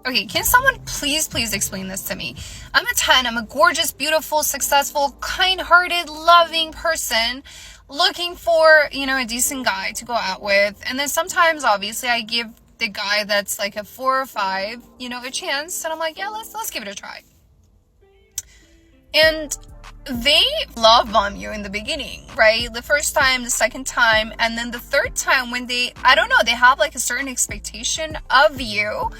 Okay, can someone please explain this to me? I'm a 10. I'm a gorgeous, beautiful, successful, kind-hearted, loving person looking for, a decent guy to go out with. And then sometimes, obviously, I give the guy that's like a 4 or 5, a chance. And I'm like, yeah, let's give it a try. And they love bomb you in the beginning, right? The first time, the second time, and then the third time when they have like a certain expectation of you,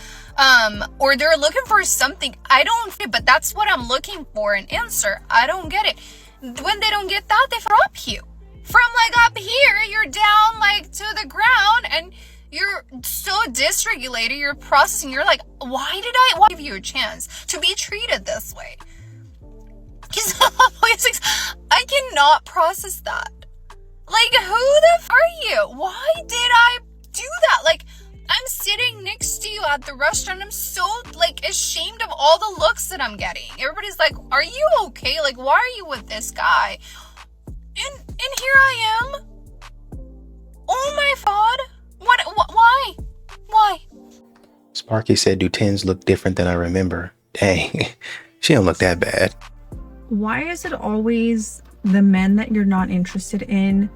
or they're looking for something. I don't get it, but that's what I'm looking for, an answer. I don't get it. When they don't get that, they drop you. From like up here, you're down like to the ground, and you're so dysregulated, you're processing, you're like, why give you a chance to be treated this way? I cannot process that. Like, who the f are you? Why did I do that? Like, I'm sitting next to you at the restaurant. I'm so, like, ashamed of all the looks that I'm getting. Everybody's like, are you okay? Like, why are you with this guy? And here I am. Oh my God. Why? Sparky said, do 10s look different than I remember? Dang, she don't look that bad. Why is it always the men that you're not interested in,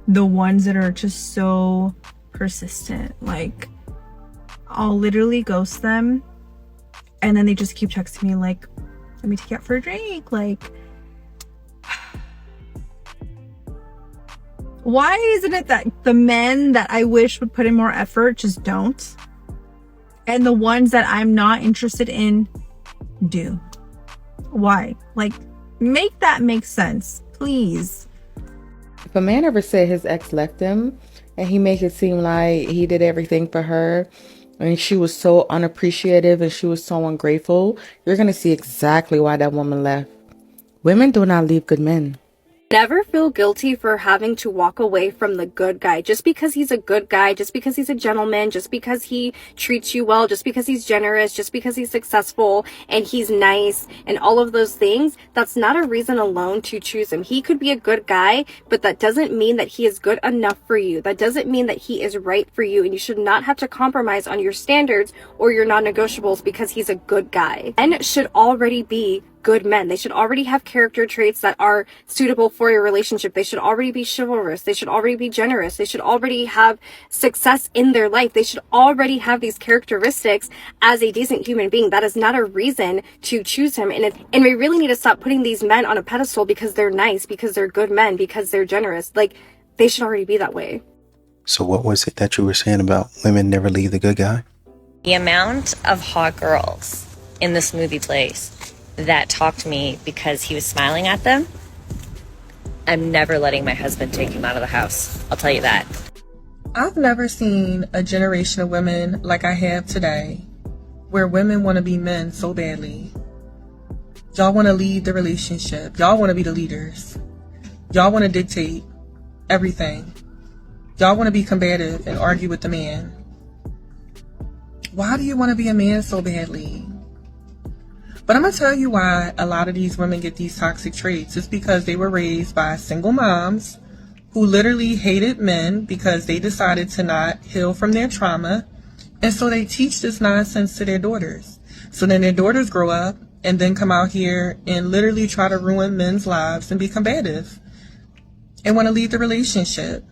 the ones that are just so persistent? Like, I'll literally ghost them, and then they just keep texting me like, let me take you out for a drink. Like, why isn't it that the men that I wish would put in more effort just don't, and the ones that I'm not interested in do? Why? Like, make that make sense, please. If a man ever said his ex left him and he make it seem like he did everything for her and she was so unappreciative and she was so ungrateful, you're going to see exactly why that woman left. Women do not leave good men. Never feel guilty for having to walk away from the good guy. Just because he's a good guy, just because he's a gentleman, just because he treats you well, just because he's generous, just because he's successful and he's nice and all of those things, that's not a reason alone to choose him. He could be a good guy, but that doesn't mean that he is good enough for you. That doesn't mean that he is right for you, and you should not have to compromise on your standards or your non-negotiables because he's a good guy. Men should already be good men. They should already have character traits that are suitable for your relationship. They should already be chivalrous. They should already be generous. They should already have success in their life. They should already have these characteristics as a decent human being. That is not a reason to choose him. And we really need to stop putting these men on a pedestal because they're nice, because they're good men, because they're generous. Like, they should already be that way. So what was it that you were saying about women never leave the good guy? The amount of hot girls in the smoothie place that talked to me because he was smiling at them, I'm never letting my husband take him out of the house. I'll tell you that. I've never seen a generation of women like I have today, where women want to be men so badly. Y'all want to lead the relationship. Y'all want to be the leaders. Y'all want to dictate everything. Y'all want to be combative and argue with the man. Why do you want to be a man so badly? But I'm going to tell you why a lot of these women get these toxic traits. It's because they were raised by single moms who literally hated men because they decided to not heal from their trauma. And so they teach this nonsense to their daughters. So then their daughters grow up and then come out here and literally try to ruin men's lives and be combative and want to leave the relationship.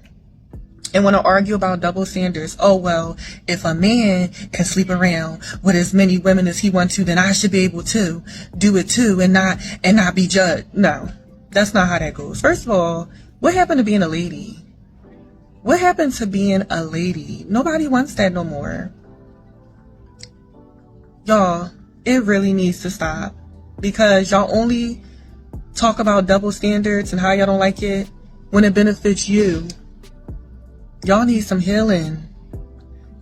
And want to argue about double standards. Oh, well, if a man can sleep around with as many women as he wants to, then I should be able to do it too and not be judged. No, that's not how that goes. First of all, what happened to being a lady? What happened to being a lady? Nobody wants that no more. Y'all, it really needs to stop, because y'all only talk about double standards and how y'all don't like it when it benefits you. Y'all need some healing.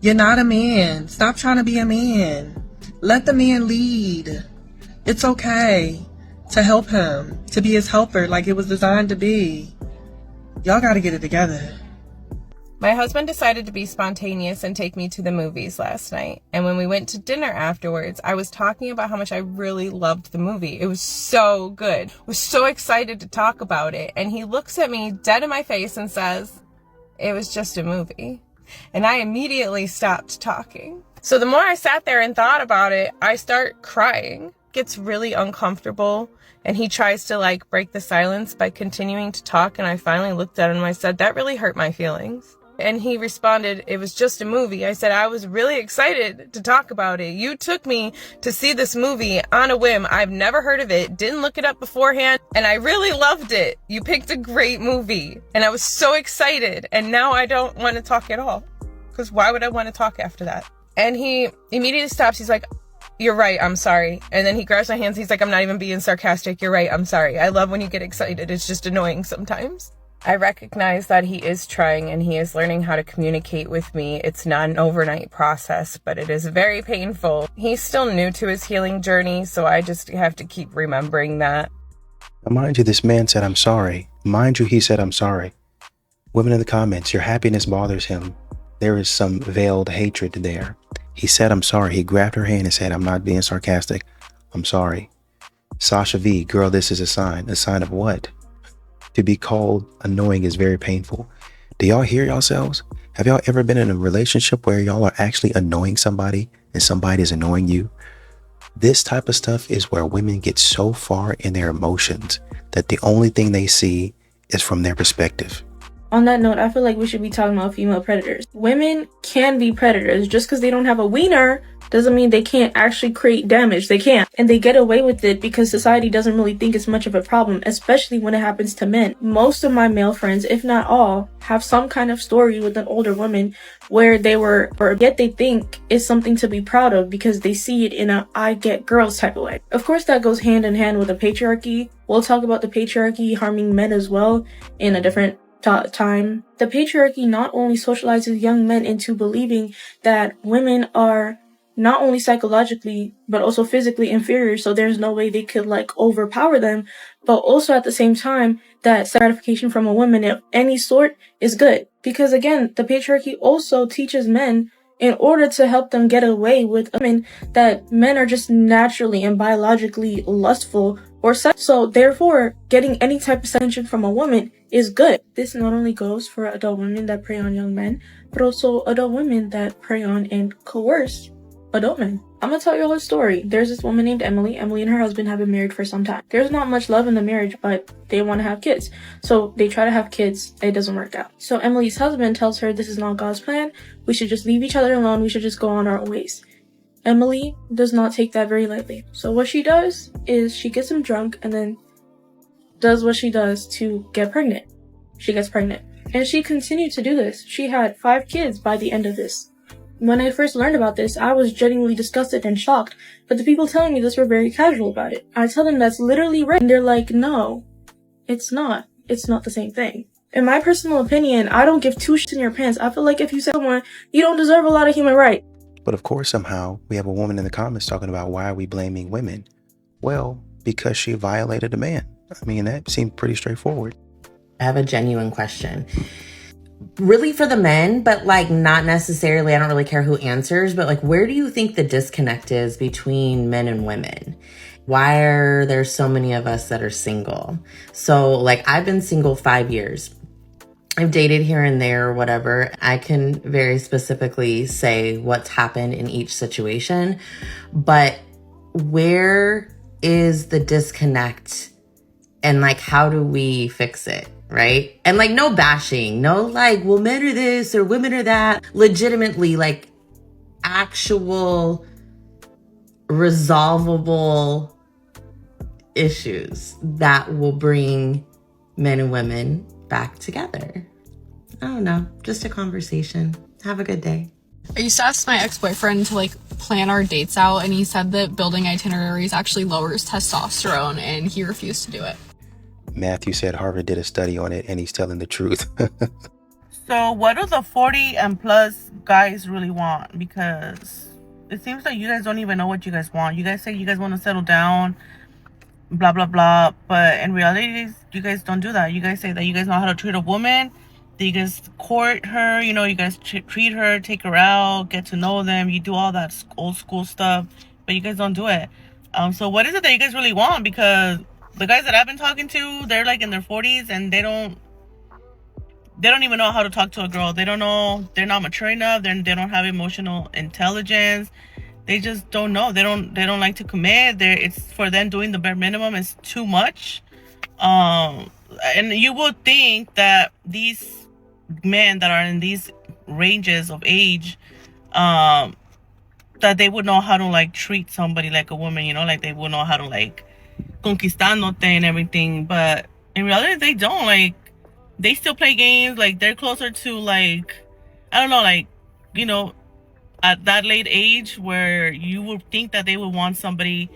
You're not a man. Stop trying to be a man. Let the man lead. It's okay to help him, to be his helper like it was designed to be. Y'all gotta get it together. My husband decided to be spontaneous and take me to the movies last night. And when we went to dinner afterwards, I was talking about how much I really loved the movie. It was so good. I was so excited to talk about it. And he looks at me dead in my face and says, it was just a movie. And I immediately stopped talking. So the more I sat there and thought about it, I start crying. Gets really uncomfortable, and he tries to like break the silence by continuing to talk, and I finally looked at him and I said, that really hurt my feelings. And he responded, it was just a movie. I said, I was really excited to talk about it. You took me to see this movie on a whim. I've never heard of it, didn't look it up beforehand, and I really loved it. You picked a great movie, and I was so excited, and now I don't want to talk at all, because why would I want to talk after that? And he immediately stops. He's like, you're right, I'm sorry. And then he grabs my hands. He's like, I'm not even being sarcastic. You're right, I'm sorry. I love when you get excited. It's just annoying sometimes. I recognize that he is trying and he is learning how to communicate with me. It's not an overnight process, but it is very painful. He's still new to his healing journey, so I just have to keep remembering that. Now, mind you, this man said, I'm sorry. Mind you, he said, I'm sorry. Women in the comments, your happiness bothers him. There is some veiled hatred there. He said, I'm sorry. He grabbed her hand and said, I'm not being sarcastic. I'm sorry. Sasha V, girl, this is a sign. A sign of what? To be called annoying is very painful. Do y'all hear yourselves? Have y'all ever been in a relationship where y'all are actually annoying somebody and somebody is annoying you? This type of stuff is where women get so far in their emotions that the only thing they see is from their perspective. On that note, I feel like we should be talking about female predators. Women can be predators. Just because they don't have a wiener doesn't mean they can't actually create damage. They can. And they get away with it because society doesn't really think it's much of a problem, especially when it happens to men. Most of my male friends, if not all, have some kind of story with an older woman where they were, or yet they think it's something to be proud of because they see it in a I get girls type of way. Of course, that goes hand in hand with the patriarchy. We'll talk about the patriarchy harming men as well in a different time. The patriarchy not only socializes young men into believing that women are not only psychologically but also physically inferior, so there's no way they could like overpower them, but also at the same time that gratification from a woman of any sort is good, because again, the patriarchy also teaches men in order to help them get away with women that men are just naturally and biologically lustful or sex. So therefore, getting any type of attention from a woman is good. This not only goes for adult women that prey on young men, but also adult women that prey on and coerce adult men. I'm gonna tell you all a story. There's this woman named Emily. Emily and her husband have been married for some time. There's not much love in the marriage, but they want to have kids. So they try to have kids. It doesn't work out. So Emily's husband tells her this is not God's plan. We should just leave each other alone. We should just go on our own ways. Emily does not take that very lightly. So what she does is she gets him drunk and then does what she does to get pregnant. She gets pregnant. And she continued to do this. She had 5 kids by the end of this. When I first learned about this, I was genuinely disgusted and shocked, but the people telling me this were very casual about it. I tell them that's literally right, and they're like, no, it's not. It's not the same thing. In my personal opinion, I don't give 2 shits in your pants. I feel like if you say someone, you don't deserve a lot of human rights. But of course, somehow, we have a woman in the comments talking about why are we blaming women? Well, because she violated a man. I mean, that seemed pretty straightforward. I have a genuine question. Really for the men, but like not necessarily, I don't really care who answers, but like where do you think the disconnect is between men and women? Why are there so many of us that are single? So like I've been single 5 years. I've dated here and there or whatever. I can very specifically say what's happened in each situation, but where is the disconnect and like how do we fix it? Right? And like no bashing, no like, well, men are this or women are that. Legitimately, like actual resolvable issues that will bring men and women back together. I don't know, just a conversation. Have a good day. I used to ask my ex-boyfriend to like plan our dates out, and he said that building itineraries actually lowers testosterone, and he refused to do it. Matthew said Harvard did a study on it and he's telling the truth. So what do the 40 and plus guys really want? Because it seems like you guys don't even know what you guys want. You guys say you guys want to settle down, blah, blah, blah. But in reality, you guys don't do that. You guys say that you guys know how to treat a woman. That you guys court her, you know, you guys treat her, take her out, get to know them. You do all that old school stuff, but you guys don't do it. So what is it that you guys really want? Because the guys that I've been talking to, they're like in their 40s and they don't they don't even know how to talk to a girl. They don't know. They're not mature enough. They don't have emotional intelligence. They just don't know. They don't like to commit. It's for them doing the bare minimum is too much. And you would think that these men that are in these ranges of age, that they would know how to like treat somebody like a woman, you know, like they would know how to like conquistándote and everything. But in reality, they don't. Like, they still play games. Like, they're closer to like, I don't know, like, you know, at that late age where you would think that they would want somebody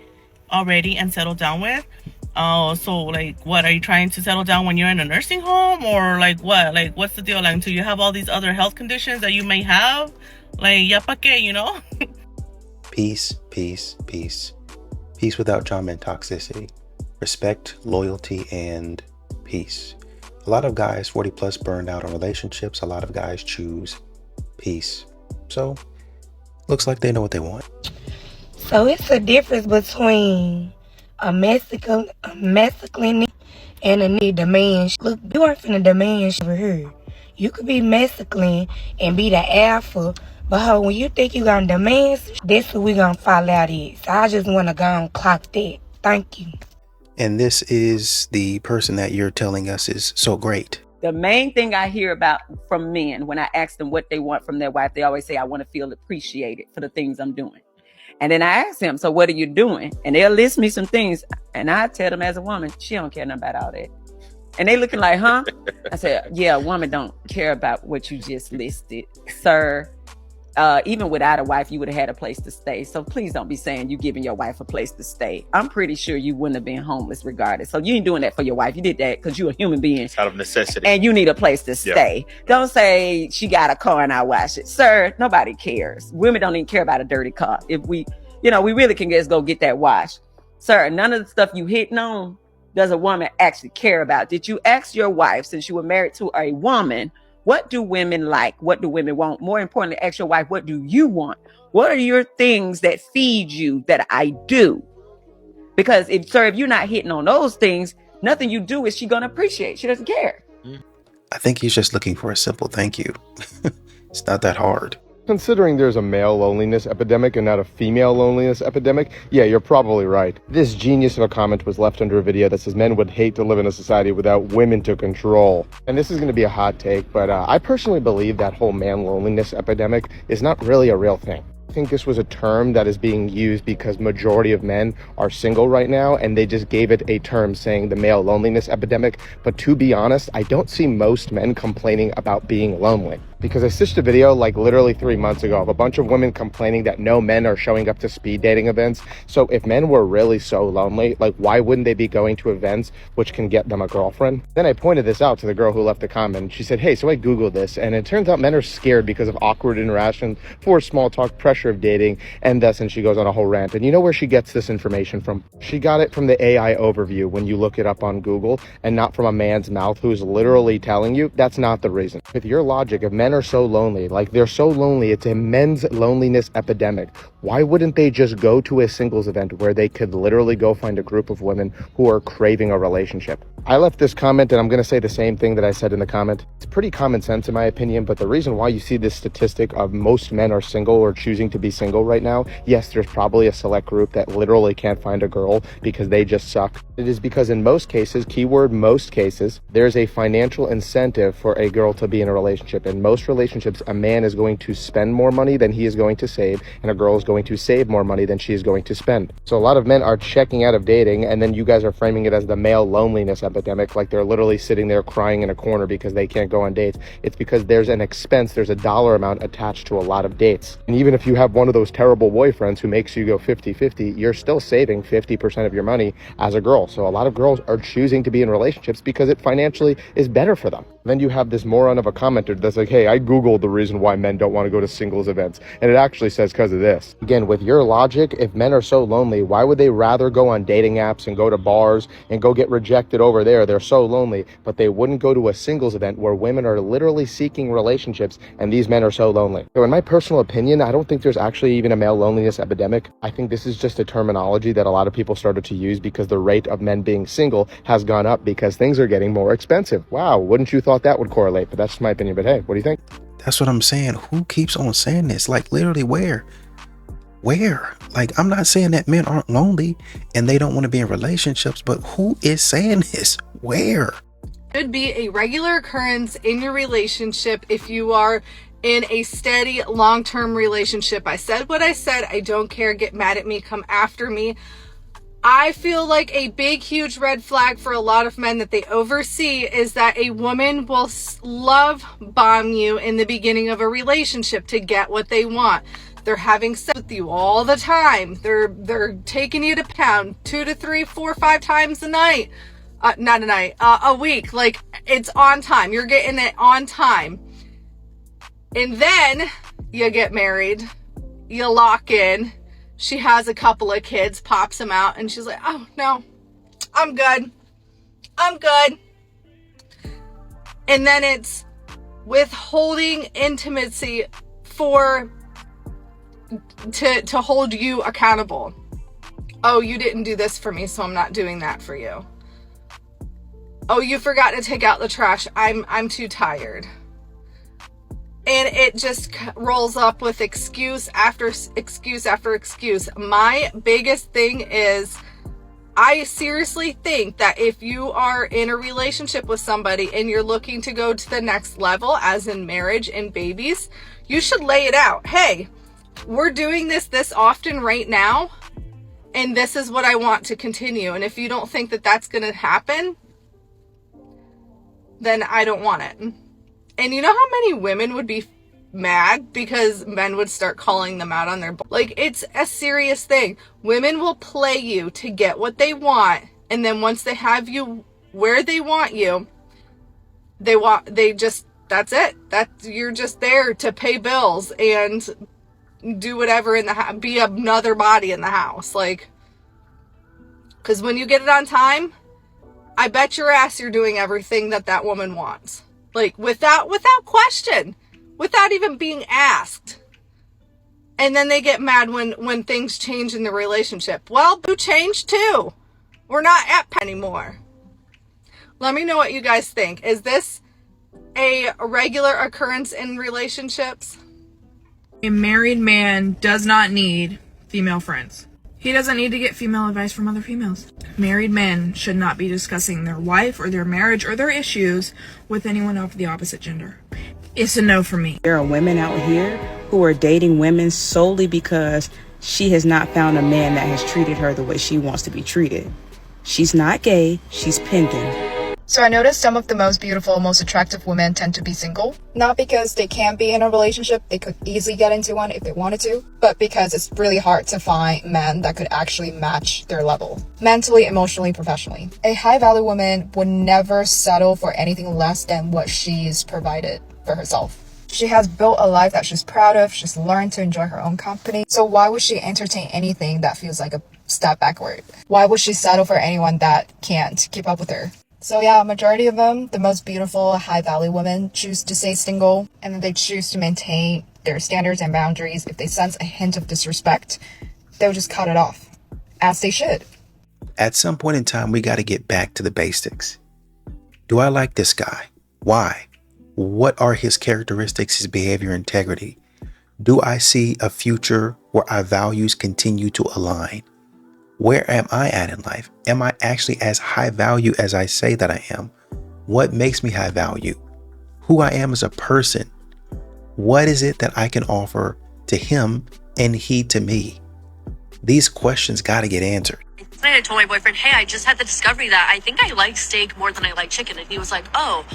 already and settle down with. So like, what are you trying to settle down when you're in a nursing home, or like what? Like, what's the deal? Like, until you have all these other health conditions that you may have, like, ya pa que, you know? Peace, peace, peace. Peace without drama and toxicity. Respect, loyalty, and peace. A lot of guys 40 plus burned out on relationships. A lot of guys choose peace. So, looks like they know what they want. So it's a difference between a masculine and a need demand. Look, you aren't finna demand shit over here. You could be masculine and be the alpha, but when you think you gonna demand, that's what we gonna fall out is. So I just wanna go and clock that. Thank you. And this is the person that you're telling us is so great. The main thing I hear about from men when I ask them what they want from their wife, they always say, I want to feel appreciated for the things I'm doing. And then I ask them, so what are you doing? And they'll list me some things. And I tell them as a woman, she don't care nothing about all that. And they looking like, huh? I said, yeah, a woman don't care about what you just listed, sir. Even without a wife, you would have had a place to stay. So please don't be saying you giving your wife a place to stay. I'm pretty sure you wouldn't have been homeless regardless. So you ain't doing that for your wife. You did that because you're a human being. It's out of necessity. And you need a place to stay. Yeah. Don't say she got a car and I wash it. Sir, nobody cares. Women don't even care about a dirty car. If we really can just go get that washed. Sir, none of the stuff you hitting on does a woman actually care about. Did you ask your wife, since you were married to a woman, what do women like? What do women want? More importantly, ask your wife, what do you want? What are your things that feed you that I do? Because if you're not hitting on those things, nothing you do is she going to appreciate. She doesn't care. I think he's just looking for a simple thank you. It's not that hard. Considering there's a male loneliness epidemic and not a female loneliness epidemic, yeah, you're probably right. This genius of a comment was left under a video that says men would hate to live in a society without women to control. And this is going to be a hot take, but I personally believe that whole man loneliness epidemic is not really a real thing. I think this was a term that is being used because majority of men are single right now, and they just gave it a term saying the male loneliness epidemic. But to be honest, I don't see most men complaining about being lonely. Because I stitched a video like literally 3 months ago of a bunch of women complaining that no men are showing up to speed dating events. So if men were really so lonely, like why wouldn't they be going to events which can get them a girlfriend? Then I pointed this out to the girl who left the comment. She said, hey, so I Googled this, and it turns out men are scared because of awkward interactions, for small talk, pressure of dating, and thus, and she goes on a whole rant. And you know where she gets this information from? She got it from the AI overview when you look it up on Google, and not from a man's mouth who's literally telling you. That's not the reason. With your logic, if men are so lonely, like they're so lonely, it's a men's loneliness epidemic, why wouldn't they just go to a singles event where they could literally go find a group of women who are craving a relationship? I left this comment and I'm going to say the same thing that I said in the comment. It's pretty common sense in my opinion, but the reason why you see this statistic of most men are single or choosing to be single right now, yes, there's probably a select group that literally can't find a girl because they just suck. It is because in most cases, keyword most cases, there's a financial incentive for a girl to be in a relationship. In most relationships, a man is going to spend more money than he is going to save, and a girl is going to save more money than she is going to spend. So a lot of men are checking out of dating, and then you guys are framing it as the male loneliness epidemic, like they're literally sitting there crying in a corner because they can't go on dates. It's because there's an expense, there's a dollar amount attached to a lot of dates. And even if you have one of those terrible boyfriends who makes you go 50-50, you're still saving 50% of your money as a girl. So a lot of girls are choosing to be in relationships because it financially is better for them. Then you have this moron of a commenter that's like, hey, I Googled the reason why men don't want to go to singles events, and it actually says because of this. Again, with your logic, if men are so lonely, why would they rather go on dating apps and go to bars and go get rejected over there? They're so lonely, but they wouldn't go to a singles event where women are literally seeking relationships and these men are so lonely. So in my personal opinion, I don't think there's actually even a male loneliness epidemic. I think this is just a terminology that a lot of people started to use because the rate of men being single has gone up because things are getting more expensive. Wow, wouldn't you thought that would correlate? But that's my opinion. But hey, what do you think? That's what I'm saying. Who keeps on saying this? Like, literally, where? Like, I'm not saying that men aren't lonely and they don't want to be in relationships, but who is saying this? Where? Should be a regular occurrence in your relationship if you are in a steady long-term relationship. I said what I said. I don't care. Get mad at me. Come after me. I feel like a big, huge red flag for a lot of men that they oversee is that a woman will love bomb you in the beginning of a relationship to get what they want. They're having sex with you all the time. They're taking you to pound 2 to 3, 4, 5 times a night. Not a night, a week. Like, it's on time. You're getting it on time. And then you get married. You lock in. She has a couple of kids, pops them out, and she's like, oh, no, I'm good. I'm good. And then it's withholding intimacy to hold you accountable. Oh, you didn't do this for me, so I'm not doing that for you. Oh, you forgot to take out the trash. I'm too tired. And it just rolls up with excuse after excuse after excuse. My biggest thing is, I seriously think that if you are in a relationship with somebody and you're looking to go to the next level, as in marriage and babies, you should lay it out. Hey, we're doing this often right now, and this is what I want to continue. And if you don't think that that's going to happen, then I don't want it. And you know how many women would be mad because men would start calling them out on their like, it's a serious thing. Women will play you to get what they want, and then once they have you where they want you, that's it. You're just there to pay bills and do whatever in the house, be another body in the house. Like, because when you get it on time, I bet your ass you're doing everything that woman wants. Like, without question, without even being asked. And then they get mad when things change in the relationship. Well, you changed too. We're not at anymore. Let me know what you guys think. Is this a regular occurrence in relationships? A married man does not need female friends. He doesn't need to get female advice from other females. Married men should not be discussing their wife or their marriage or their issues with anyone of the opposite gender. It's a no for me. There are women out here who are dating women solely because she has not found a man that has treated her the way she wants to be treated. She's not gay, she's pending. So I noticed some of the most beautiful, most attractive women tend to be single. Not because they can't be in a relationship, they could easily get into one if they wanted to, but because it's really hard to find men that could actually match their level. Mentally, emotionally, professionally. A high-value woman would never settle for anything less than what she's provided for herself. She has built a life that she's proud of, she's learned to enjoy her own company, so why would she entertain anything that feels like a step backward? Why would she settle for anyone that can't keep up with her? So yeah, majority of them, the most beautiful, high-value women, choose to stay single, and then they choose to maintain their standards and boundaries. If they sense a hint of disrespect, they'll just cut it off, as they should. At some point in time, we got to get back to the basics. Do I like this guy? Why? What are his characteristics, his behavior, integrity? Do I see a future where our values continue to align? Where am I at in life? Am I actually as high value as I say that I am? What makes me high value? Who I am as a person? What is it that I can offer to him and he to me? These questions got to get answered. I told my boyfriend, hey, I just had the discovery that I think I like steak more than I like chicken. And he was like, oh,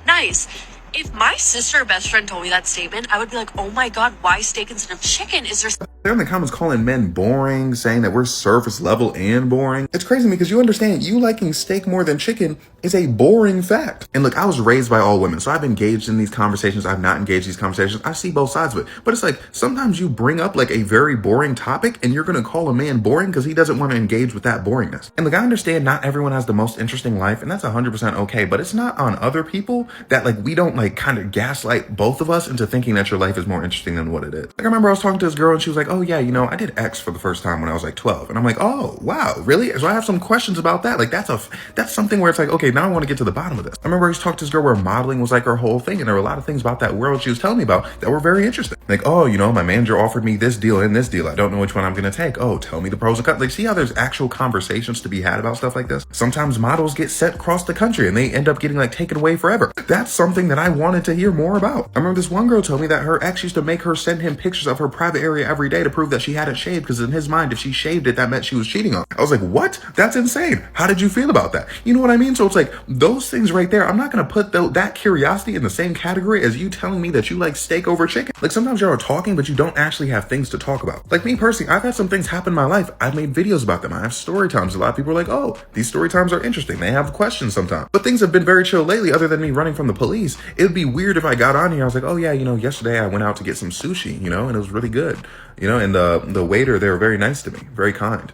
nice. If my sister or best friend told me that statement, I would be like, oh my God, why steak instead of chicken? Is there They're in the comments calling men boring, saying that we're surface level and boring. It's crazy to me because you understand you liking steak more than chicken is a boring fact. And look, I was raised by all women, so I've engaged in these conversations. I've not engaged in these conversations. I see both sides of it. But it's like, sometimes you bring up like a very boring topic and you're going to call a man boring because he doesn't want to engage with that boringness. And look, I understand not everyone has the most interesting life, and that's 100% okay, but it's not on other people that like we don't like kind of gaslight both of us into thinking that your life is more interesting than what it is. Like I remember I was talking to this girl and she was like, oh yeah, you know, I did X for the first time when I was like 12. And I'm like, oh wow, really? So I have some questions about that. Like that's something where it's like, okay, now I want to get to the bottom of this. I remember I talked to this girl where modeling was like her whole thing, and there were a lot of things about that world she was telling me about that were very interesting. Like, oh, you know, my manager offered me this deal and this deal. I don't know which one I'm gonna take. Oh, tell me the pros and cons. Like, see how there's actual conversations to be had about stuff like this? Sometimes models get sent across the country and they end up getting like taken away forever. That's something that I wanted to hear more about. I remember this one girl told me that her ex used to make her send him pictures of her private area every day to prove that she hadn't shaved, because in his mind, if she shaved it, that meant she was cheating on. I was like, what? That's insane. How did you feel about that? You know what I mean? So it's like those things right there. I'm not gonna put that curiosity in the same category as you telling me that you like steak over chicken. Like sometimes y'all are talking, but you don't actually have things to talk about. Like me personally, I've had some things happen in my life. I've made videos about them. I have story times. A lot of people are like, oh, these story times are interesting. They have questions sometimes. But things have been very chill lately, other than me running from the police. It would be weird if I got on here. I was like, oh yeah, you know, yesterday I went out to get some sushi, you know, and it was really good. You know, and the waiter, they were very nice to me, very kind.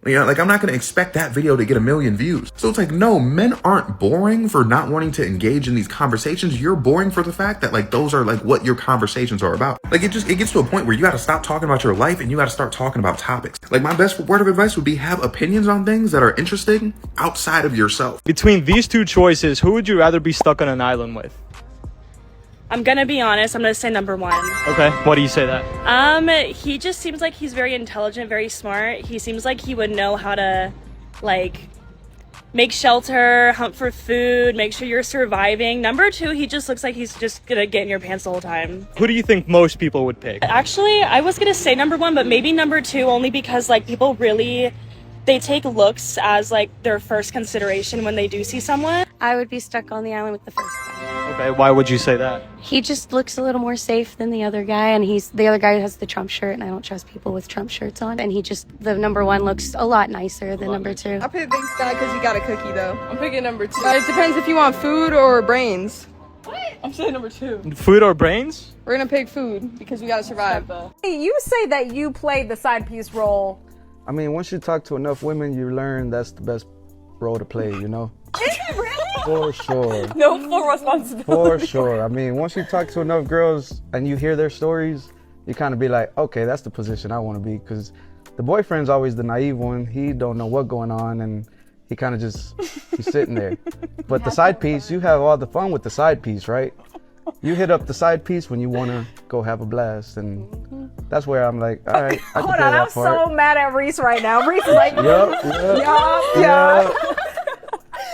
You know, like I'm not going to expect that video to get 1 million views. So it's like, no, men aren't boring for not wanting to engage in these conversations. You're boring for the fact that like those are like what your conversations are about. Like it gets to a point where you got to stop talking about your life and you got to start talking about topics. Like my best word of advice would be have opinions on things that are interesting outside of yourself. Between these two choices, who would you rather be stuck on an island with? I'm gonna be honest, I'm gonna say number one. Okay, why do you say that? He just seems like he's very intelligent, very smart. He seems like he would know how to, like, make shelter, hunt for food, make sure you're surviving. Number two, he just looks like he's just gonna get in your pants the whole time. Who do you think most people would pick? Actually, I was gonna say number one, but maybe number two, only because, like, people really, they take looks as, like, their first consideration when they do see someone. I would be stuck on the island with the first guy. Okay, why would you say that? He just looks a little more safe than the other guy, and the other guy has the Trump shirt, and I don't trust people with Trump shirts on. And the number one looks a lot nicer than number two. I pick Big Sky because you got a cookie though. I'm picking number two. It depends if you want food or brains. What? I'm saying number two. Food or brains? We're gonna pick food because we gotta survive. Hey, you say that you played the side piece role. I mean, once you talk to enough women, you learn that's the best role to play, you know? Is it really? For sure. No full responsibility. For sure. I mean, once you talk to enough girls and you hear their stories, you kind of be like, okay, that's the position I want to be, because the boyfriend's always the naive one. He don't know what's going on, and he kind of just, he's sitting there. But the side piece, you have all the fun with the side piece, right? You hit up the side piece when you want to go have a blast, and that's where I'm like, all right, I can Hold play on, that I'm part. so mad at Reese right now. Reese is like, Yup.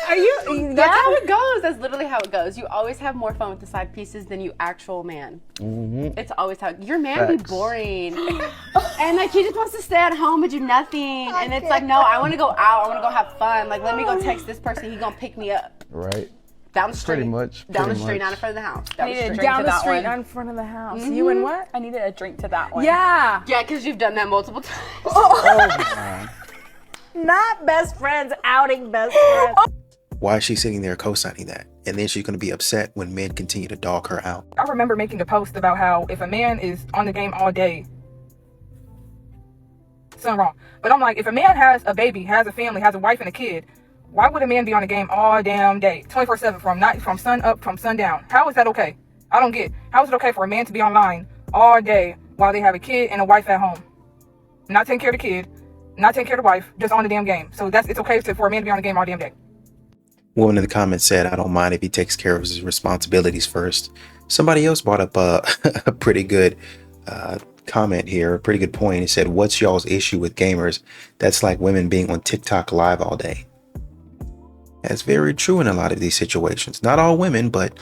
Are you? That's how it goes. That's literally how it goes. You always have more fun with the side pieces than you actual man. Mm-hmm. It's always how your man be Facts. boring, and like he just wants to stay at home and do nothing. And it's like, no, I want to go out. I want to go have fun. Like, let me go text this person. He gonna pick me up Right. down the street. Pretty much. Down the pretty street, much. not in front of the house. I needed a drink down the street, not in front of the house. You and what? I needed a drink to that one. Yeah. Yeah, because you've done that multiple times. Oh, Not best friends outing best friends. Why is she sitting there co-signing that? And then she's going to be upset when men continue to dog her out. I remember making a post about how if a man is on the game all day, something wrong. But I'm like, if a man has a baby, has a family, has a wife and a kid, why would a man be on the game all damn day, 24/7, from sun up, from sundown? How is that okay? I don't get. How is it okay for a man to be online all day while they have a kid and a wife at home, not taking care of the kid, not taking care of the wife, just on the damn game? So it's okay for a man to be on the game all damn day. Woman in the comments said, I don't mind if he takes care of his responsibilities first. Somebody else brought up a pretty good comment here, a pretty good point. He said, what's y'all's issue with gamers? That's like women being on TikTok live all day. That's very true in a lot of these situations. Not all women, but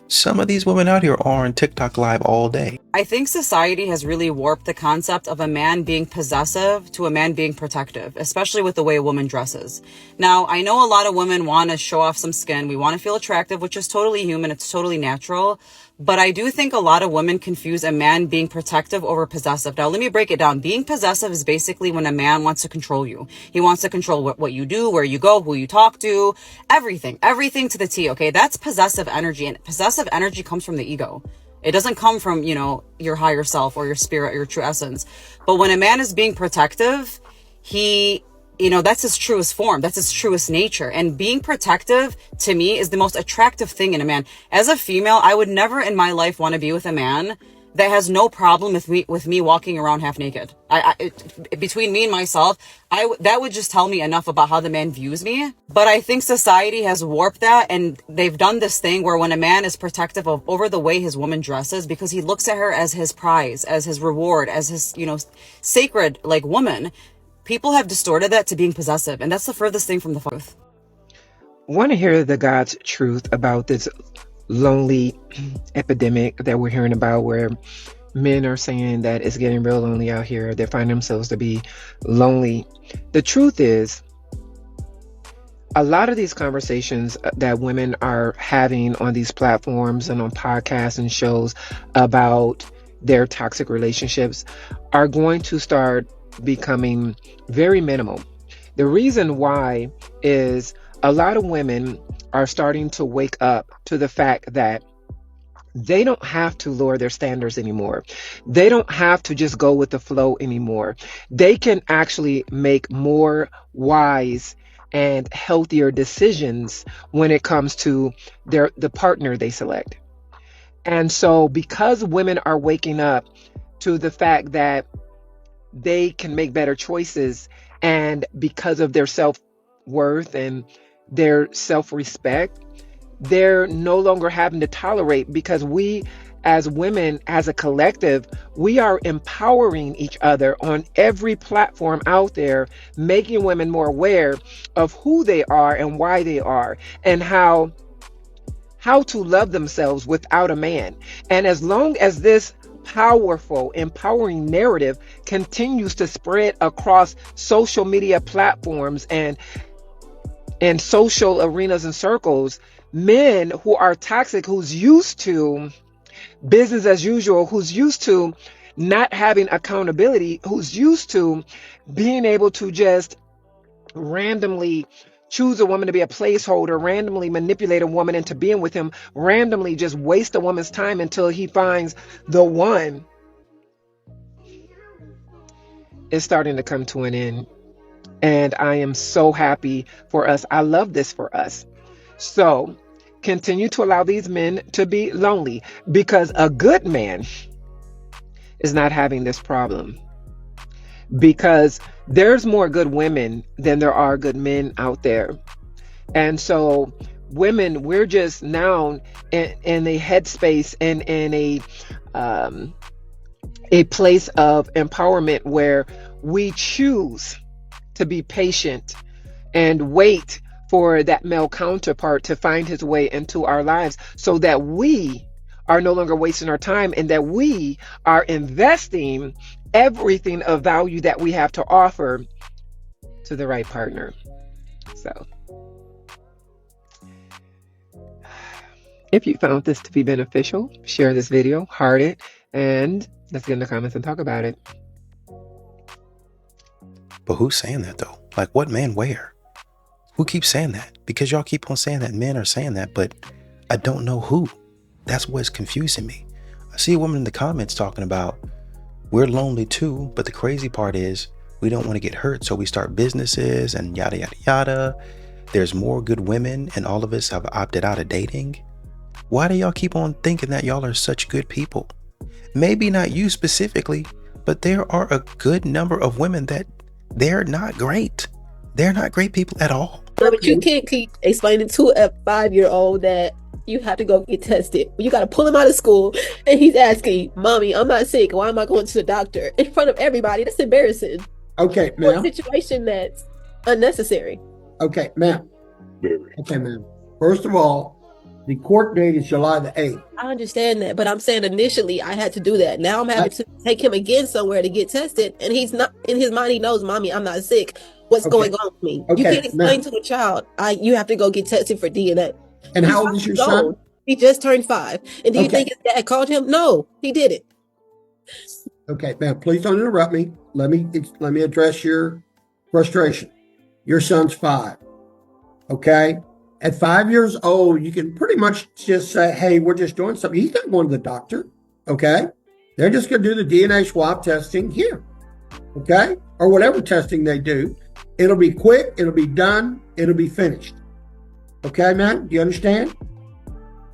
some of these women out here are on TikTok live all day. I think society has really warped the concept of a man being possessive to a man being protective, especially with the way a woman dresses. Now, I know a lot of women want to show off some skin. We want to feel attractive, which is totally human. It's totally natural. But I do think a lot of women confuse a man being protective over possessive. Now, let me break it down. Being possessive is basically when a man wants to control you. He wants to control what you do, where you go, who you talk to, everything to the T, okay? That's possessive energy, and possessive energy comes from the ego. It doesn't come from, your higher self or your spirit or your true essence. But when a man is being protective, that's his truest form. That's his truest nature. And being protective, to me, is the most attractive thing in a man. As a female, I would never in my life want to be with a man that has no problem with me walking around half naked. Between me and myself, that would just tell me enough about how the man views me. But I think society has warped that, and they've done this thing where when a man is protective over the way his woman dresses, because he looks at her as his prize, as his reward, as his, sacred, woman, people have distorted that to being possessive, and that's the furthest thing from the truth. Want to hear the God's truth about this lonely epidemic that we're hearing about, where men are saying that it's getting real lonely out here. They find themselves to be lonely. The truth is, a lot of these conversations that women are having on these platforms and on podcasts and shows about their toxic relationships are going to start becoming very minimal. The reason why is a lot of women are starting to wake up to the fact that they don't have to lower their standards anymore. They don't have to just go with the flow anymore. They can actually make more wise and healthier decisions when it comes to the partner they select. And so because women are waking up to the fact that they can make better choices, and because of their self-worth and their self-respect, they're no longer having to tolerate, because we as women, as a collective, we are empowering each other on every platform out there, making women more aware of who they are and why they are, and how to love themselves without a man. And as long as this powerful, empowering narrative continues to spread across social media platforms and social arenas and circles, men who are toxic, who's used to business as usual, who's used to not having accountability, who's used to being able to just randomly choose a woman to be a placeholder, randomly manipulate a woman into being with him, randomly just waste a woman's time until he finds the one, is starting to come to an end. And I am so happy for us. I love this for us. So continue to allow these men to be lonely, because a good man is not having this problem, because there's more good women than there are good men out there. And so women, we're just now in a headspace and in a place of empowerment where we choose to be patient and wait for that male counterpart to find his way into our lives, so that we are no longer wasting our time, and that we are investing everything of value that we have to offer to the right partner. So if you found this to be beneficial, share this video, heart it, and let's get in the comments and talk about it. But who's saying that though? Like, what man where? Who keeps saying that? Because y'all keep on saying that men are saying that, but I don't know who. That's what's confusing me. I see a woman in the comments talking about, we're lonely too, but the crazy part is we don't want to get hurt, so we start businesses and yada, yada, yada. There's more good women, and all of us have opted out of dating. Why do y'all keep on thinking that y'all are such good people? Maybe not you specifically, but there are a good number of women that they're not great. They're not great people at all. No, but you can't keep explaining to a 5-year-old that you have to go get tested. You got to pull him out of school, and he's asking, "Mommy, I'm not sick. Why am I going to the doctor?" in front of everybody. That's embarrassing. Okay, For a ma'am. situation that's unnecessary. Okay, ma'am. Okay, ma'am. First of all, The court date is July the 8th. I understand that, but I'm saying initially I had to do that. Now I'm having to take him again somewhere to get tested, and he's not, in his mind, he knows, Mommy, I'm not sick. What's going on with me? You can't explain to a child, you have to go get tested for DNA. And how old is your son? He just turned 5. And do you think his dad called him? No, he didn't. Okay, ma'am, please don't interrupt me. Let me address your frustration. Your son's 5. Okay? At 5 years old, you can pretty much just say, hey, we're just doing something. He's not going to the doctor. Okay? They're just going to do the DNA swab testing here. Okay? Or whatever testing they do. It'll be quick. It'll be done. It'll be finished. Okay, man? Do you understand?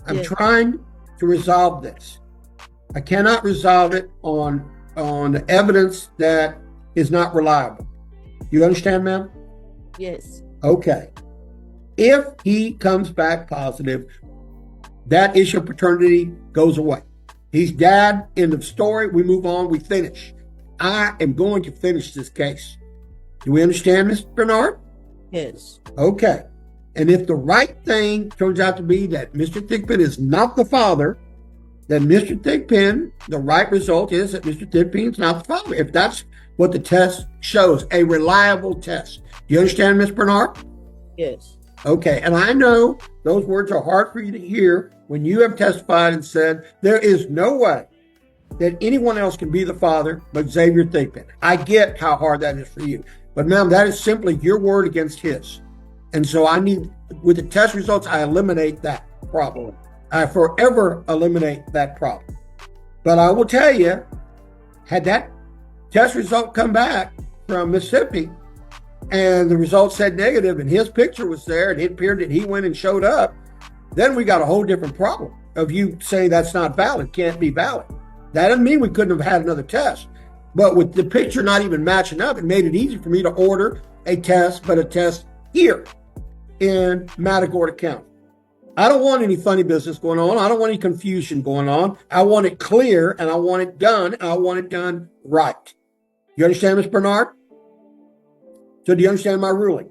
I'm trying to resolve this. I cannot resolve it on evidence that is not reliable. You understand, ma'am? Yes. Okay. If he comes back positive, that issue of paternity goes away. He's dad, end of story. We move on. We finish. I am going to finish this case. Do we understand, Mr. Bernard? Yes. Okay. And if the right thing turns out to be that Mr. Thigpen is not the father, then Mr. Thigpen, the right result is that Mr. Thigpen is not the father. If that's what the test shows, a reliable test. Do you understand, Ms. Bernard? Yes. Okay. And I know those words are hard for you to hear when you have testified and said there is no way that anyone else can be the father but Xavier Thigpen. I get how hard that is for you. But ma'am, that is simply your word against his. And so I need, with the test results, I eliminate that problem. I forever eliminate that problem. But I will tell you, had that test result come back from Mississippi and the result said negative and his picture was there and it appeared that he went and showed up, then we got a whole different problem of you saying that's not valid, can't be valid. That doesn't mean we couldn't have had another test. But with the picture not even matching up, it made it easy for me to order a test, but a test here in Matagorda County. I don't want any funny business going on. I don't want any confusion going on. I want it clear and I want it done and I want it done right. You understand, Ms. Bernard? So do you understand my ruling?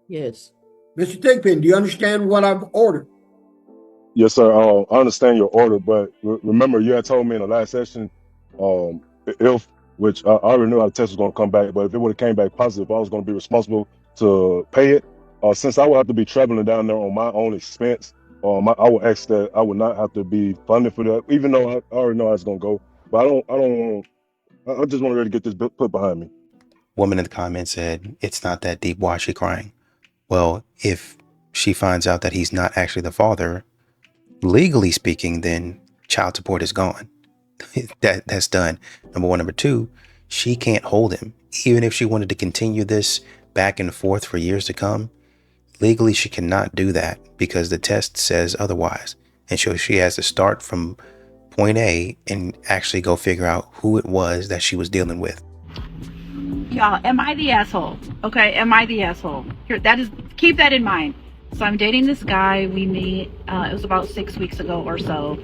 Yes. Mr. Thigpen, do you understand what I've ordered? Yes, sir. I understand your order, but remember you had told me in the last session, if, which I already knew how the test was going to come back, but if it would have came back positive, I was going to be responsible to pay it. Since I would have to be traveling down there on my own expense, I would ask that I would not have to be funded for that, even though I already know how it's going to go. But I just want to really get this put behind me. Woman in the comments said, it's not that deep. Why is she crying? Well, if she finds out that he's not actually the father, legally speaking, then child support is gone. That's done. Number one. Number two, she can't hold him. Even if she wanted to continue this back and forth for years to come, legally she cannot do that because the test says otherwise. And so she has to start from point A and actually go figure out who it was that she was dealing with. Y'all, am I the asshole? Okay, am I the asshole? Here, keep that in mind. So I'm dating this guy. We meet, it was about 6 weeks ago or so,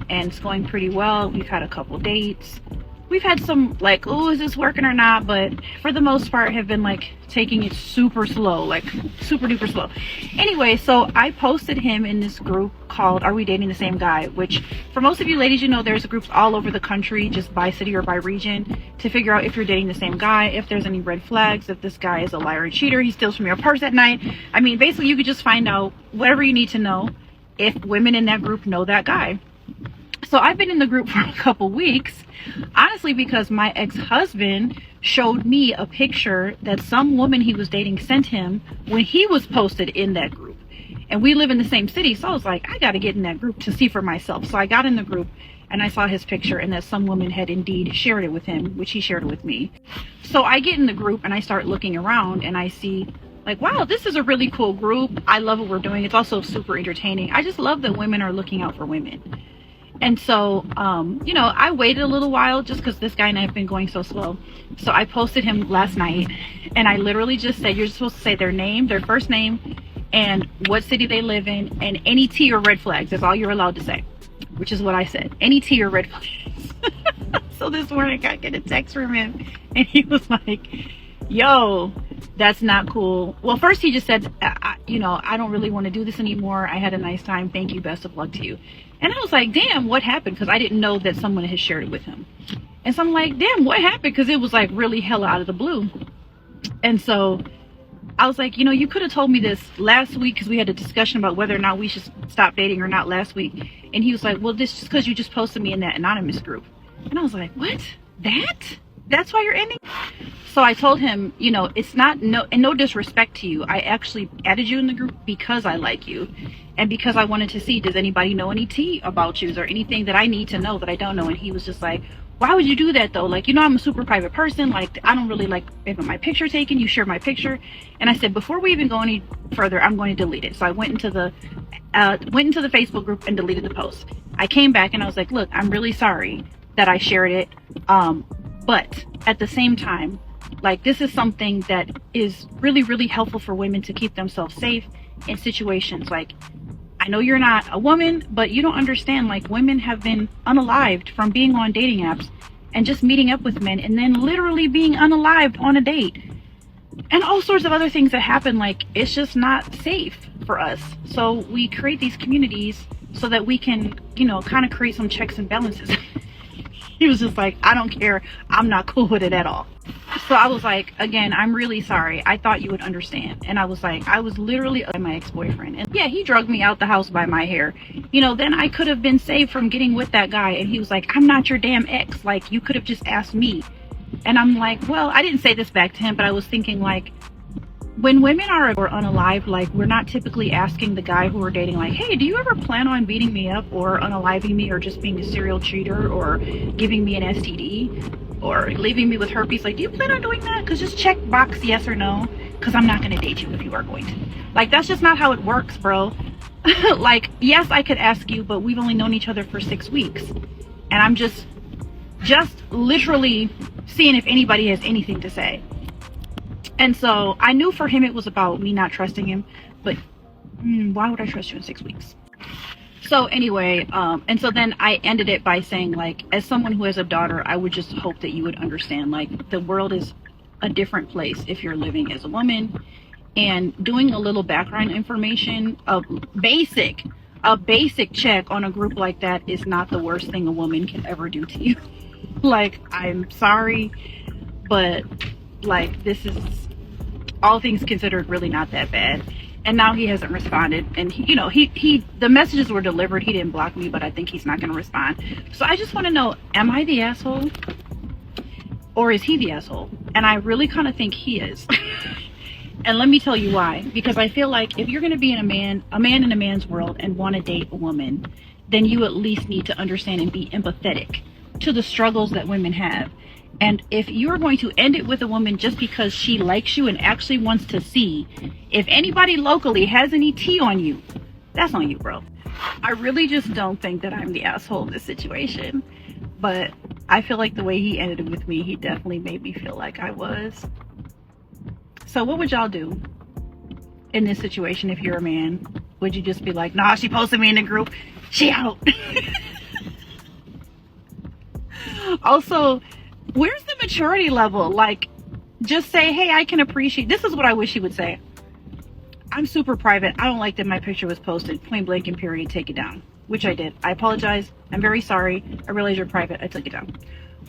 and it's going pretty well. We've had a couple dates. We've had some like, oh, is this working or not? But for the most part have been like taking it super slow, like super duper slow. Anyway, so I posted him in this group called Are We Dating the Same Guy? Which for most of you ladies, you know, there's groups all over the country, just by city or by region, to figure out if you're dating the same guy, if there's any red flags, if this guy is a liar and cheater, he steals from your purse at night. I mean, basically you could just find out whatever you need to know if women in that group know that guy. So I've been in the group for a couple weeks, honestly, because my ex-husband showed me a picture that some woman he was dating sent him when he was posted in that group. And we live in the same city, so I was like, I got to get in that group to see for myself. So I got in the group and I saw his picture and that some woman had indeed shared it with him, which he shared it with me. So I get in the group and I start looking around and I see like, wow, this is a really cool group. I love what we're doing. It's also super entertaining. I just love that women are looking out for women. And so, you know, I waited a little while just because this guy and I have been going so slow. So I posted him last night and I literally just said, you're supposed to say their name, their first name, and what city they live in, and any tea or red flags. That's all you're allowed to say, which is what I said. Any tea or red flags. So this morning I get a text from him and he was like, yo, That's not cool. Well, first he just said, I don't really want to do this anymore. I had a nice time. Thank you. Best of luck to you. And I was like, damn, what happened? Because I didn't know that someone had shared it with him. And so I'm like, damn, what happened? Because it was like really hella out of the blue. And so I was like, you could have told me this last week, because we had a discussion about whether or not we should stop dating or not last week. And he was like, well, this is because you just posted me in that anonymous group. And I was like, what? That's why you're ending? So I told him, it's not no disrespect to you. I actually added you in the group because I like you. And because I wanted to see, does anybody know any tea about you? Is there anything that I need to know that I don't know? And he was just like, why would you do that though? Like, I'm a super private person. Like, I don't really like having my picture taken. You share my picture. And I said, before we even go any further, I'm going to delete it. So I went into the Facebook group and deleted the post. I came back and I was like, look, I'm really sorry that I shared it. But at the same time, like, this is something that is really, really helpful for women to keep themselves safe in situations. Like, I know you're not a woman, but you don't understand, like, women have been unalived from being on dating apps and just meeting up with men and then literally being unalived on a date. And all sorts of other things that happen. Like, it's just not safe for us. So we create these communities so that we can, kind of create some checks and balances. He was just like, I don't care. I'm not cool with it at all. So I was like, again, I'm really sorry. I thought you would understand. And I was like, I was literally my ex-boyfriend. And yeah, he drugged me out the house by my hair. Then I could have been saved from getting with that guy. And he was like, I'm not your damn ex. Like, you could have just asked me. And I'm like, well, I didn't say this back to him, but I was thinking, like, when women are unalived, like, we're not typically asking the guy who we're dating, like, hey, do you ever plan on beating me up or unaliving me or just being a serial cheater or giving me an STD or leaving me with herpes? Like, do you plan on doing that? Because just check box yes or no, because I'm not going to date you if you are going to. Like, that's just not how it works, bro. Like, yes, I could ask you, but we've only known each other for 6 weeks. And I'm just literally seeing if anybody has anything to say. And so I knew for him it was about me not trusting him, but why would I trust you in 6 weeks? So anyway, and so then I ended it by saying, like, as someone who has a daughter, I would just hope that you would understand, like, the world is a different place if you're living as a woman, and doing a little background information, a basic check on a group like that is not the worst thing a woman can ever do to you. Like, I'm sorry, but, like, this is, all things considered, really not that bad. And now he hasn't responded. And he the messages were delivered. He didn't block me, but I think he's not going to respond. So I just want to know, am I the asshole? Or is he the asshole? And I really kind of think he is. And let me tell you why. Because I feel like if you're going to be a man in a man's world and want to date a woman, then you at least need to understand and be empathetic to the struggles that women have. And if you're going to end it with a woman just because she likes you and actually wants to see if anybody locally has any tea on you, that's on you, bro. I really just don't think that I'm the asshole in this situation. But I feel like the way he ended it with me, he definitely made me feel like I was. So what would y'all do in this situation if you're a man? Would you just be like, nah, she posted me in the group, she out? Also, where's the maturity level? Like, just say, hey, I can appreciate, this is what I wish he would say. I'm super private. I don't like that my picture was posted. Point blank and period, take it down. Which I did. I apologize. I'm very sorry. I realize you're private. I took it down.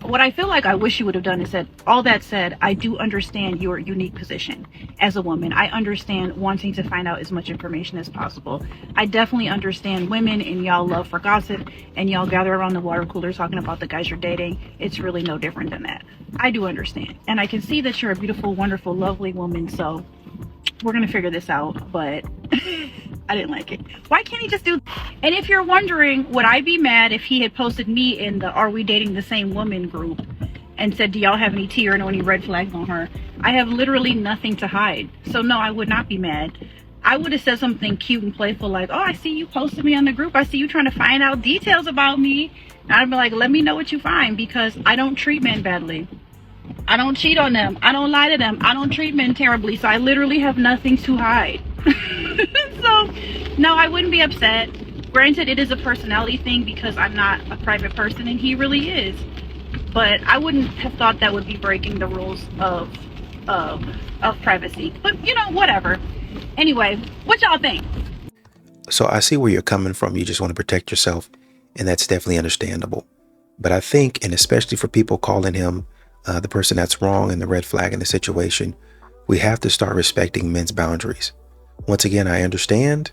What I feel like I wish you would have done is said, all that said, I do understand your unique position as a woman. I understand wanting to find out as much information as possible. I definitely understand women and y'all love for gossip and y'all gather around the water cooler talking about the guys you're dating. It's really no different than that. I do understand. And I can see that you're a beautiful, wonderful, lovely woman. So we're going to figure this out, but I didn't like it. Why can't he just do? And if you're wondering, would I be mad if he had posted me in the Are We Dating the Same Woman group and said, do y'all have any tea or know any red flags on her? I have literally nothing to hide. So no, I would not be mad. I would have said something cute and playful like, oh, I see you posted me on the group. I see you trying to find out details about me. And I'd be like, let me know what you find, because I don't treat men badly. I don't cheat on them. I don't lie to them. I don't treat men terribly. So I literally have nothing to hide. So no, I wouldn't be upset. Granted, it is a personality thing because I'm not a private person and he really is. But I wouldn't have thought that would be breaking the rules of of privacy. But you know, whatever. Anyway, what y'all think? So I see where you're coming from. You just want to protect yourself, and that's definitely understandable. But I think, and especially for people calling him the person that's wrong and the red flag in the situation, we have to start respecting men's boundaries. Once again, I understand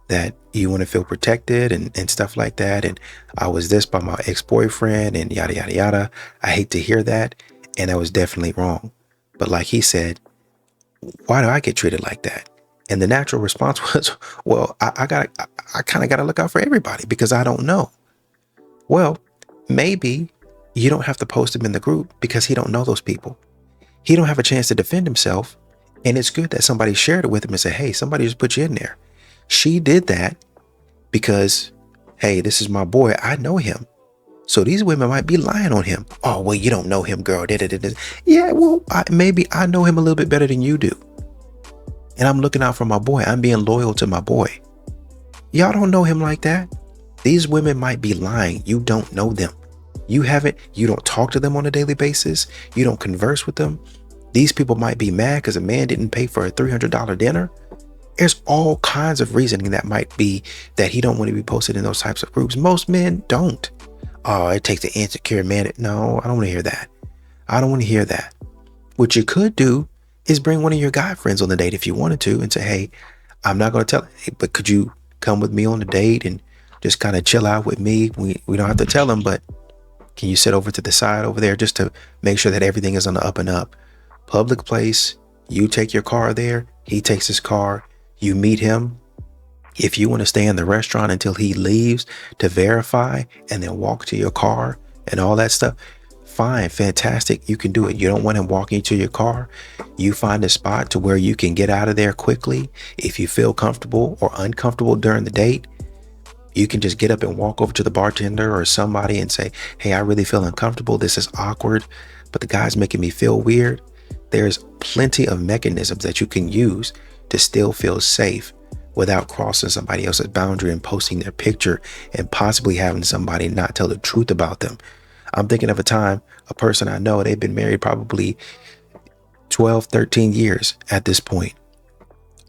that you want to feel protected and stuff like that. And I was this by my ex-boyfriend and yada, yada, yada. I hate to hear that. And that was definitely wrong. But like he said, why do I get treated like that? And the natural response was, well, I kind of got to look out for everybody because I don't know. Well, maybe you don't have to post him in the group because he don't know those people. He don't have a chance to defend himself. And it's good that somebody shared it with him and said, hey, somebody just put you in there. She did that because, hey, this is my boy. I know him. So these women might be lying on him. Oh, well, you don't know him, girl. Yeah, well, maybe I know him a little bit better than you do. And I'm looking out for my boy. I'm being loyal to my boy. Y'all don't know him like that. These women might be lying. You don't know them. You don't talk to them on a daily basis. You don't converse with them. These people might be mad because a man didn't pay for a $300 dinner. There's all kinds of reasoning that might be that he don't want to be posted in those types of groups. Most men don't. Oh, it takes an insecure man. No, I don't want to hear that. I don't want to hear that. What you could do is bring one of your guy friends on the date if you wanted to and say, hey, I'm not going to tell, hey, but could you come with me on the date and just kind of chill out with me? We don't have to tell him, but can you sit over to the side over there just to make sure that everything is on the up and up? Public place, you take your car there, he takes his car, you meet him. If you want to stay in the restaurant until he leaves to verify and then walk to your car and all that stuff, fine, fantastic. You can do it. You don't want him walking to your car. You find a spot to where you can get out of there quickly. If you feel comfortable or uncomfortable during the date, you can just get up and walk over to the bartender or somebody and say, hey, I really feel uncomfortable. This is awkward, but the guy's making me feel weird. There's plenty of mechanisms that you can use to still feel safe without crossing somebody else's boundary and posting their picture and possibly having somebody not tell the truth about them. I'm thinking of a person I know, they've been married probably 12, 13 years at this point.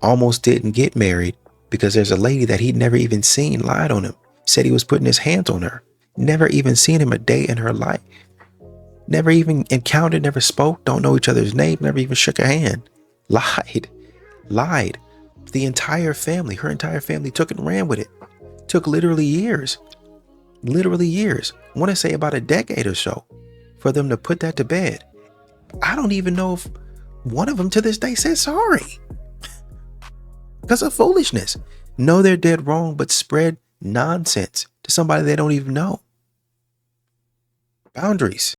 Almost didn't get married because there's a lady that he'd never even seen lied on him. Said he was putting his hands on her. Never even seen him a day in her life. Never even encountered, never spoke, don't know each other's name, never even shook a hand. Lied. The entire family, her entire family took and ran with it. Took literally years. I want to say about a decade or so for them to put that to bed. I don't even know if one of them to this day said sorry. Because of foolishness. Know they're dead wrong, but spread nonsense to somebody they don't even know. Boundaries.